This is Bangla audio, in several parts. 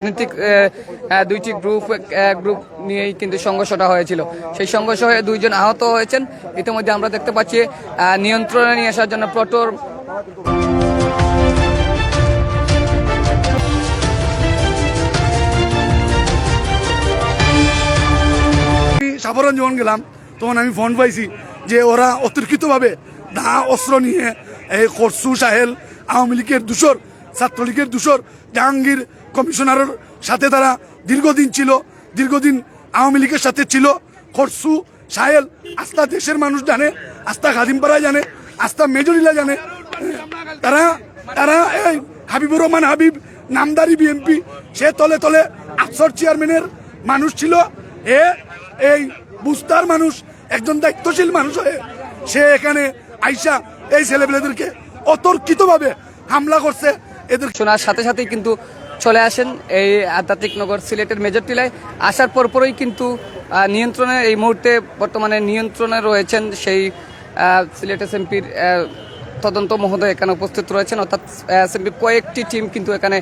রাজনৈতিক দুইটি গ্রুপ নিয়েই কিন্তু সংঘর্ষটা হয়েছিল। সেই সংঘর্ষ হয়ে দুইজন আহত হয়েছেন। ইতিমধ্যে আমরা দেখতে পাচ্ছি নিয়ন্ত্রণে নিয়ে আসার জন্য প্রটোর সাধারণ যখন গেলাম তখন আমি ফোন পাইছি যে ওরা অতর্কিতভাবে দা অস্ত্র নিয়ে এই খরসু সাহেল আওয়ামী লীগের দূষর ছাত্রলীগের দূষর জাহাঙ্গীর কমিশনারের সাথে তারা দীর্ঘদিন আওয়ামী লীগের সাথে ছিল। খরসু সাহেল আস্থা দেশের মানুষ জানে, আস্থা খাদিমপাড়া জানে, আস্থা মেজরিলা জানে। তারা এই হাবিবুর রহমান হাবিব নামদারি বিএনপি সে তলে তলে আফসর চেয়ারম্যানের মানুষ ছিল। এই বুস্তার মানুষ একজন দায়িত্বশীল মানুষ হয়ে সে এখানে আইসা এই ছেলেপেলেদেরকে অতর্কিতভাবে হামলা করছে। এদের শোনার সাথে সাথেই কিন্তু চলে আসেন এই আধ্যাত্মিক নগর সিলেটের মেজর টিলায়। আসার পরপরই কিন্তু নিয়ন্ত্রণে এই মুহূর্তে বর্তমানে নিয়ন্ত্রণে রয়েছেন সেই সিলেট এসএমপির তদন্ত মহোদয় এখানে উপস্থিত রয়েছেন, অর্থাৎ এসএমপির কয়েকটি টিম কিন্তু এখানে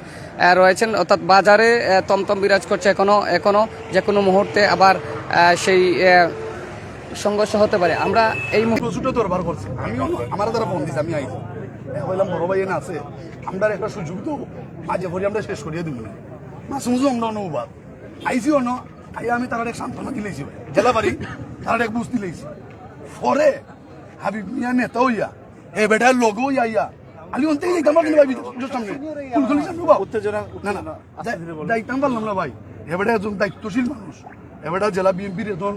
রয়েছেন। অর্থাৎ বাজারে তমতম বিরাজ করছে এখনো যে কোনো মুহূর্তে আবার সেই সংঘর্ষ হতে পারে। আমরা এই মুহূর্তে দরবার করছি, আমিও আমার দ্বারা ফোন দিচ্ছি, আমি আইছি বললাম বড় ভাই না আছে আমরা একটা সুযোগ তো মাঝে ভরি আমরা শেষ করিয়ে দিব না মাসুমুজু আমরা অনুবাদ আইসি অন্য আইয়া আমি তারা এক সান্ত্বনা দিলেছি জেলা বাড়ি তারা এক বুঝ দিলেছি পরে হাবিব মিয়া নেতা হইয়া এ বেটার লোগো ইয়া আলি অন্তে যাইতাম পারলাম ভাই সামনে ফুলগুলি সামনে বা উত্তেজনা না না যাইতাম পারলাম না ভাই এ বেটা একজন দায়িত্বশীল মানুষ, এ বেটা জেলা বিএনপির একজন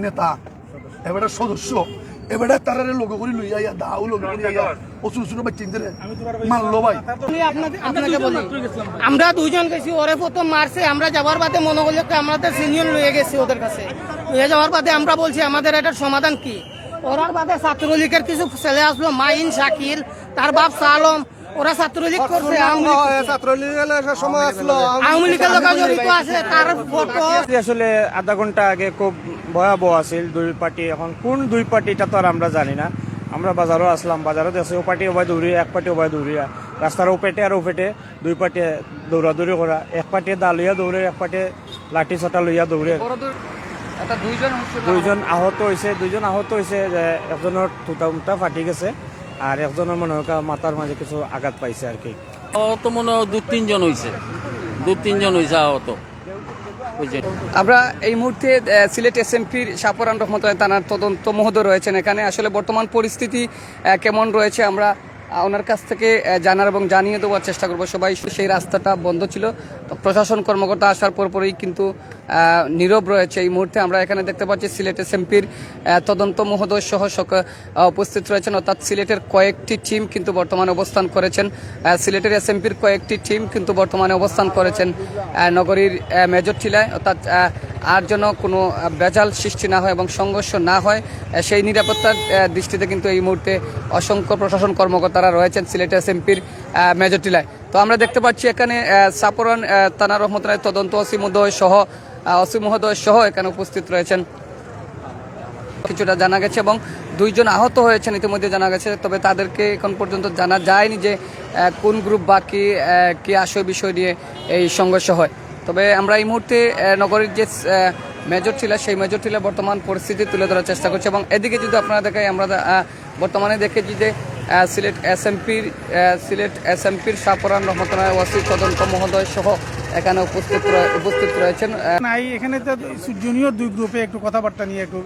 নেতা, এ বেটা সদস্য, এবারে তারারে লোক করে লইয়া ইয়া দাও লোক করে ইয়া ওসু ওসু বাচ্চাদের মারলো ভাই। আপনাকে বলি আমরা দুইজন গেছি, ওরে প্রথম মারছে, আমরা যাওয়ার বাদে মনে করলো আমাদের সিনিয়র লয়ে গেছি, ওদের কাছে লয়ে যাওয়ার বাদে আমরা বলছি আমাদের এটার সমাধান কি। ওরার বাদে ছাত্রলীগের কিছু ছেলে আসলো, মাইন শাকিল তার বাপ সালম, ওরা ছাত্রলীগ করছে, আওয়ামী লীগের লোক জড়িত আছে। তার ফটো আসলে আধা ঘন্টা আগে খুব ভয়াবহ আছিল দুই পার্টি। এখন কোন দুই পার্টি এটা তো আর আমরা জানি না। আমরা বাজারও আসলাম, বাজারও দেখছি ও পার্টি ওবাই দৌড়িয়ে এক পার্টি ওবাই দৌড়িয়া রাস্তার ওপেটে আর ওপেটে দুই পার্টি দৌড়াদৌড়ি করা, এক পার্টি দা লইয়া দৌড়ে, এক পার্টি লাঠি ছটা লইয়া দৌড়ে। দুইজন আহত হয়েছে যে একজনের থুটা ফাটি গেছে আর একজনের মনে হয় মাথার মাঝে কিছু আঘাত পাইছে আর কি। আহত মনে হয় দু তিনজন হয়েছে আহত। আমরা এই মুহূর্তে সিলেট এসএমপির শাহপরান রহমতুল্লাহ থানার তদন্ত মহোদয় রয়েছেন এখানে। আসলে বর্তমান পরিস্থিতি কেমন রয়েছে আমরা ওনার কাছ থেকে জানার এবং জানিয়ে দেওয়ার চেষ্টা করবো। সবাই সেই রাস্তাটা বন্ধ ছিল, প্রশাসন কর্মকর্তা আসার পরপরই কিন্তু নীরব রয়েছে। এই মুহূর্তে আমরা এখানে দেখতে পাচ্ছি সিলেট এসএমপির তদন্ত মহোদয় সহ উপস্থিত রয়েছেন, অর্থাৎ সিলেটের কয়েকটি টিম কিন্তু বর্তমানে অবস্থান করেছেন। সিলেটের এসএমপির কয়েকটি টিম কিন্তু বর্তমানে অবস্থান করেছেন নগরীর মেজর টিলায়, অর্থাৎ আর যেন কোনো বেজাল সৃষ্টি না হয় এবং সংঘর্ষ না হয় সেই নিরাপত্তার দৃষ্টিতে কিন্তু এই মুহূর্তে অসংখ্য প্রশাসন কর্মকর্তারা রয়েছেন সিলেট এসএমপির মেজর টিলায়। তো আমরা দেখতে পাচ্ছি এখানে শাহপরান থানা রহমতুল্লাহ তদন্ত ওসি মহোদয় সহ এখানে উপস্থিত রয়েছেন। কিছুটা জানা গেছে এবং দুইজন আহত হয়েছেন ইতিমধ্যে জানা গেছে, তবে তাদেরকে এখন পর্যন্ত জানা যায়নি যে কোন গ্রুপ বা কি আশয় বিষয় নিয়ে এই সংঘর্ষ হয়। তবে আমরা এই মুহূর্তে নগরীর যে মেজর টিলা সেই মেজর টিলা বর্তমান পরিস্থিতি তুলে ধরার চেষ্টা করছি এবং এদিকে যদি আপনারা দেখাই আমরা বর্তমানে দেখেছি যে সিলেট এসএমপির শাহপরান রহমতুল্লাহ ওয়াসি তদন্ত মহোদয় সহ এখানে উপস্থিত রয়েছেন। এখানে তো জুনিয়র দুই গ্রুপে একটু কথাবার্তা নিয়ে একটু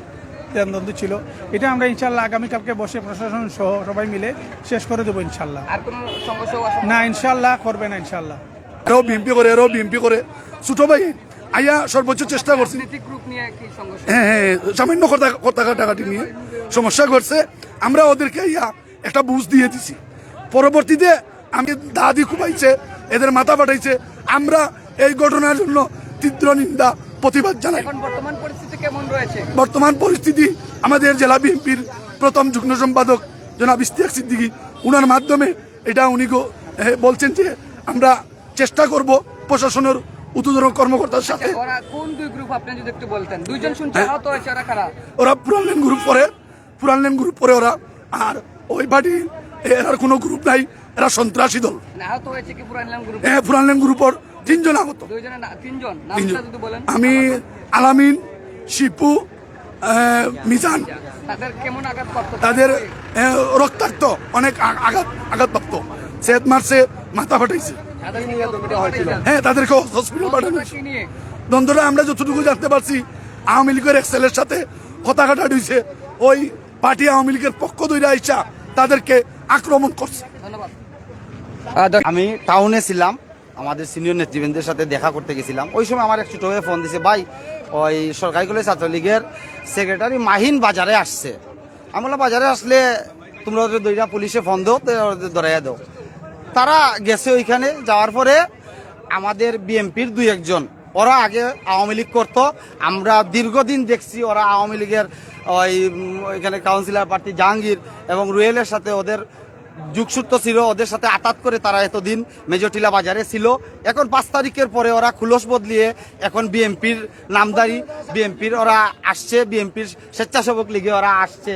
দ্বন্দ্ব ছিল, এটা আমরা ইনশাল্লাহ আগামীকালকে বসে প্রশাসন সহ সবাই মিলে শেষ করে দেবো ইনশাল্লাহ। আর কোনো সমস্যা না ইনশাল্লাহ করবে না ইনশাল্লাহ। এরও বিএমপি করে ছোট ভাই আইয়া সর্বোচ্চ চেষ্টা করছি। হ্যাঁ সামান্য কথা কাটাকাটি নিয়ে সমস্যা করছে, আমরা ওদেরকে আইয়া একটা বুঝ দিয়ে দিছি। পরবর্তীতে আমি দাদি খুবাইছে, এদের মাথা পাঠাইছে। আমরা এই ঘটনার জন্য তীব্র নিন্দা প্রতিবাদ জানাই। বর্তমান পরিস্থিতি কেমন রয়েছে? বর্তমান পরিস্থিতি আমাদের জেলা বিএনপির প্রথম যুগ্ম সম্পাদক জনাব ইশতিয়াক সিদ্দিকী, উনার মাধ্যমে এটা উনি বলছেন যে আমরা চেষ্টা করব প্রশাসনের উদ্বোধন কর্মকর্তার সাথে। কোন দুই গ্রুপ আপনি যদি একটু বলতেন? দুইজন শুনছি আহত হয়েছে, ওরা কারা? ওরা পুরান লেন গ্রুপ পরে ওরা, আর ওই পার্টি এর কোনো গ্রুপ নাই, এরা সন্ত্রাসী দল। আহত হয়েছে কি পুরান লেন গ্রুপ? হ্যাঁ পুরান লেন গ্রুপের তিনজন আহত। তিনজন তিনজন। নামটা যদি বলেন। আমি আলামিন, শিপু, মিজান। তাদের কেমন আঘাতপ্রাপ্ত? তাদের রক্তাক্ত, অনেক আঘাতপ্রাপ্ত। সেত মারছে, মাথা ফাটাইছে। হ্যাঁ, তাদেরকে হসপিটাল পাঠানো হয়েছে। কি নিয়ে? দ্বন্দ্বটা আমরা যতটুকু জানতে পারছি, আওয়ামী লীগের এক্সেলের সাথে কথা কাটাকাটি হয়েছে। ওই পার্টি আওয়ামী লীগের পক্ষ ধরে আইসা তাদেরকে আক্রমণ করছে। ধন্যবাদ। আমি টাউনে ছিলাম, আমাদের সিনিয়র নেতৃবৃন্দের সাথে দেখা করতে গেছিলাম। ওই সময় আমার এক ছোট হয়ে ফোন দিছে, ভাই ওই সরকারি কলেজ ছাত্রলীগের সেক্রেটারি মাহিন বাজারে আসছে। আমি বললাম বাজারে আসলে তোমরা ওদের দুইটা পুলিশে ফোন দাও, ধরাইয়া দাও। তারা গেছে ওইখানে, যাওয়ার পরে আমাদের বিএমপির দুই একজন, ওরা আগে আওয়ামী লীগ করতো, আমরা দীর্ঘদিন দেখছি ওরা আওয়ামী লীগের ওইখানে কাউন্সিলর প্রার্থী জাহাঙ্গীর এবং রুয়েলের সাথে ওদের যুগসূত্র ছিল, ওদের সাথে আতাত করে তারা এতদিন মেজরটিলা বাজারে ছিল। এখন 5 তারিখের পরে ওরা খুলস বদলিয়ে এখন বিএমপির নামদারি, বিএমপির ওরা আসছে, বিএমপির স্বেচ্ছাসেবক লীগে ওরা আসছে।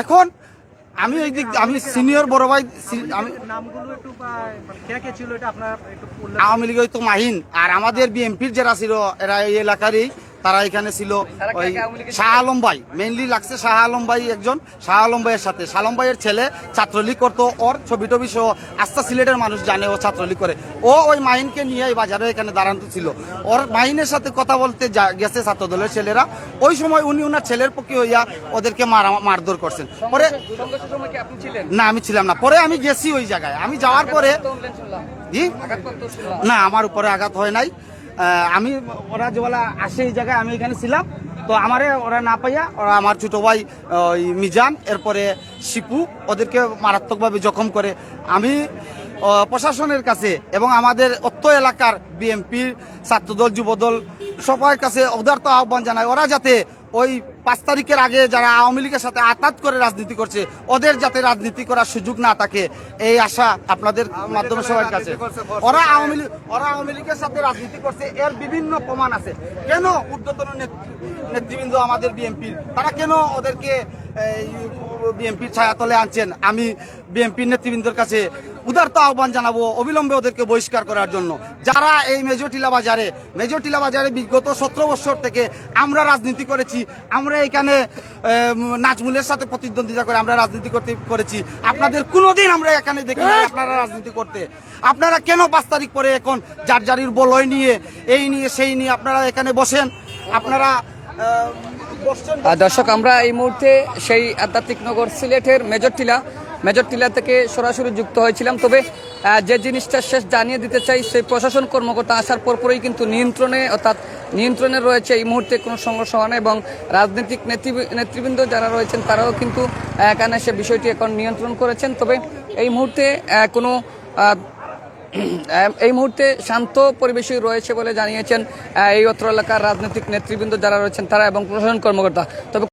এখন আমি ওই দিক, আমি সিনিয়র বড় ভাই, আমি আওয়ামী লীগ হয়তো মাহিন, আর আমাদের বিএমপির যারা ছিল এরা এই এলাকারই, তারা এখানে ছিল। ওই শাহ আলম ভাই মেইনলি লাগছে, শাহ আলম ভাই একজন, শাহ আলম ভাইয়ের সাথে শাহ আলম ভাইয়ের ছেলে ছাত্রলীগ করতো। ওর ছবি টবি সহ আস্থা সিলেটের মানুষ জানে ও ছাত্রলীগ করে। ও ওই মাহিনকে নিয়ে এই বাজারে এখানে দাঁড়ানো ছিল। ওর মাহিনের সাথে কথা বলতে গেছে ছাত্রদলের ছেলেরা। ওই সময় উনি ওনার ছেলের পক্ষে হইয়া ওদেরকে মারধর করছেন। পরে সংঘর্ষের সময় কি আপনি ছিলেন? না, আমি ছিলাম না। পরে আমি গেছি ওই জায়গায়, আমি যাওয়ার পরে জি না, আমার উপরে আঘাত হয় নাই। আমি ওরা যেবেলা আসে এই জায়গায়, আমি এখানে ছিলাম, তো আমারে ওরা না পাইয়া ওরা আমার ছোট ভাই ওই মিজান, এরপরে শিপু, ওদেরকে মারাত্মকভাবে জখম করে। আমি প্রশাসনের কাছে এবং আমাদের অত্য এলাকার বিএমপির ছাত্রদল, যুবদল সবার কাছে উদারত আহ্বান জানাই, ওরা যাতে ওই 5 তারিখের আগে যারা আওয়ামী লীগের সাথে আতাত করে রাজনীতি করছে, ওদের যাতে রাজনীতি করার সুযোগ না থাকে, এই আশা আপনাদের মাধ্যমে সবার কাছে। ওরা আওয়ামী লীগের সাথে রাজনীতি করছে, এর বিভিন্ন প্রমাণ আছে। কেন ঊর্ধ্বতন নেতৃবৃন্দ আমাদের বিএনপির, তারা কেন ওদেরকে বিএনপির ছায়াতলে আনছেন? আমি বিএনপির নেতৃবৃন্দের কাছে উদারত আহ্বান জানাবো অবিলম্বে ওদেরকে বহিষ্কার করার জন্য। যারা এই মেজরটিলা বাজারে বিগত 17 বছর থেকে আমরা রাজনীতি করেছি, আমরা এখানে নাজমুলের সাথে প্রতিদ্বন্দ্বিতা করে আমরা রাজনীতি করেছি। আপনাদের কোনোদিন আমরা এখানে দেখি না আপনারা রাজনীতি করতে। আপনারা কেন 5 তারিখ পরে এখন যার যারির বলয় নিয়ে, এই নিয়ে সেই নিয়ে আপনারা এখানে বসেন? আপনারা দর্শক, আমরা এই মুহূর্তে সেই আধ্যাত্মিক নগর সিলেটের মেজরটিলা থেকে সরাসরি যুক্ত হয়েছিলাম। তবে যে জিনিসটা শেষ জানিয়ে দিতে চাই, সেই প্রশাসন কর্মকর্তা আসার পরপরই কিন্তু নিয়ন্ত্রণে রয়েছে। এই মুহূর্তে কোনো সংঘর্ষ হয় না এবং রাজনৈতিক নেতৃবৃন্দ যারা রয়েছেন তারাও কিন্তু এখানে সে বিষয়টি এখন নিয়ন্ত্রণ করেছেন। তবে এই মুহূর্তে শান্ত পরিবেশই রয়েছে বলে জানিয়েছেন এই অত্র এলাকার রাজনৈতিক নেতৃবৃন্দ যারা রয়েছেন তারা এবং প্রশাসন কর্মকর্তা। তবে